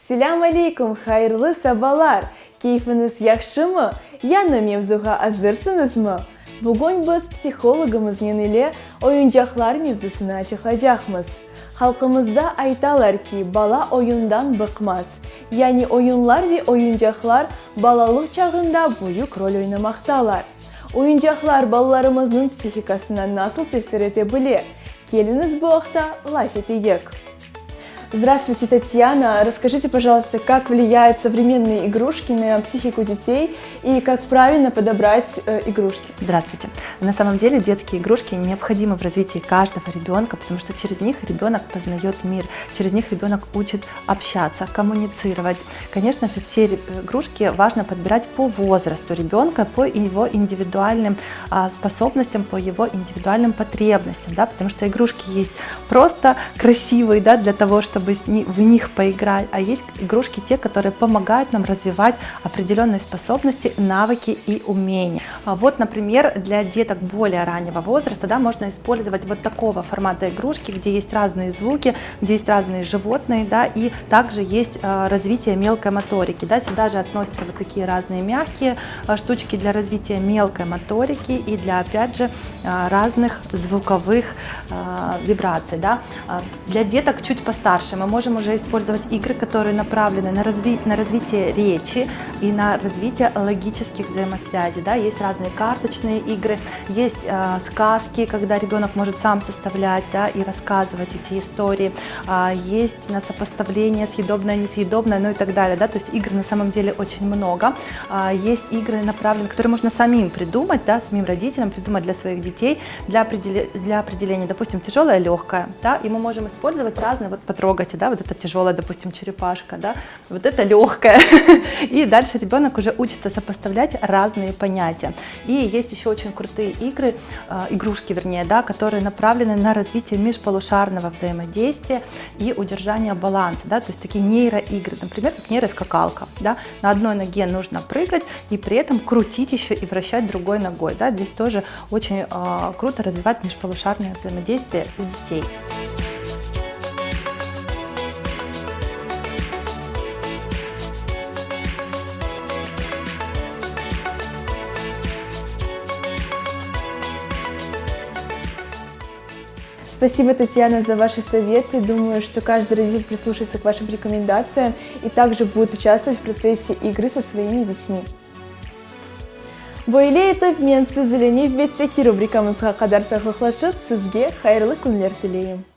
Селям алейкум, хайрлы сабалар. Кейфiniz яхшымы? Яны мевзуға азырсынызмы? Бүгін біз психологымызмен ile oyuncaklar mevzusunu açıklayacağımız. Halkımızda aytalar ki bala oyundan bıkmaz. Yani oyunlar ve oyuncaklar balalık çağında büyük rol oynamaktalar. Oyuncaklar balalarımızın psихикасына nasıl tesir edebilir? Geliniz bu hafta life eteyek. Здравствуйте, Татьяна. Расскажите, пожалуйста, как влияют современные игрушки на психику детей и как правильно подобрать игрушки? Здравствуйте. На самом деле детские игрушки необходимы в развитии каждого ребенка, потому что через них ребенок познает мир, через них ребенок учит общаться, коммуницировать. Конечно же, все игрушки важно подбирать по возрасту ребенка, по его индивидуальным способностям, по его индивидуальным потребностям, да, потому что игрушки есть просто красивые, да, для того, чтобы в них поиграть, а есть игрушки те, которые помогают нам развивать определенные способности, навыки и умения. Вот, например, для деток более раннего возраста, да, можно использовать вот такого формата игрушки, где есть разные звуки, где есть разные животные, да, и также есть развитие мелкой моторики, да, сюда же относятся вот такие разные мягкие штучки для развития мелкой моторики и для, опять же, разных звуковых вибраций, да. Для деток чуть постарше мы можем уже использовать игры, которые направлены на развитие речи и на развитие логических взаимосвязей. Да? Есть разные карточные игры, есть сказки, когда ребенок может сам составлять, да, и рассказывать эти истории. Есть на сопоставление съедобное, несъедобное, ну и так далее. Да? То есть игр на самом деле очень много. Есть игры направленные, которые можно самим придумать, да, самим родителям придумать для своих детей, для определения, допустим, тяжелое, легкое. Да? И мы можем использовать разные, вот потрогаете, да, вот это тяжелая, допустим, черепашка, да, вот это легкая. И дальше ребенок уже учится сопоставлять разные понятия. И есть еще очень крутые игры, игрушки, вернее, да, которые направлены на развитие межполушарного взаимодействия и удержания баланса, да, то есть такие нейроигры, например, как нейроскакалка, да, на одной ноге нужно прыгать и при этом крутить еще и вращать другой ногой, да, здесь тоже очень круто развивать межполушарное взаимодействие у детей. Спасибо, Татьяна, за ваши советы. Думаю, что каждый родитель прислушается к вашим рекомендациям и также будет участвовать в процессе игры со своими детьми. Böyle etip men sizlerni bitteki rubrikamızga kadar saqlashib, sizga xayrli kunlar tileyim.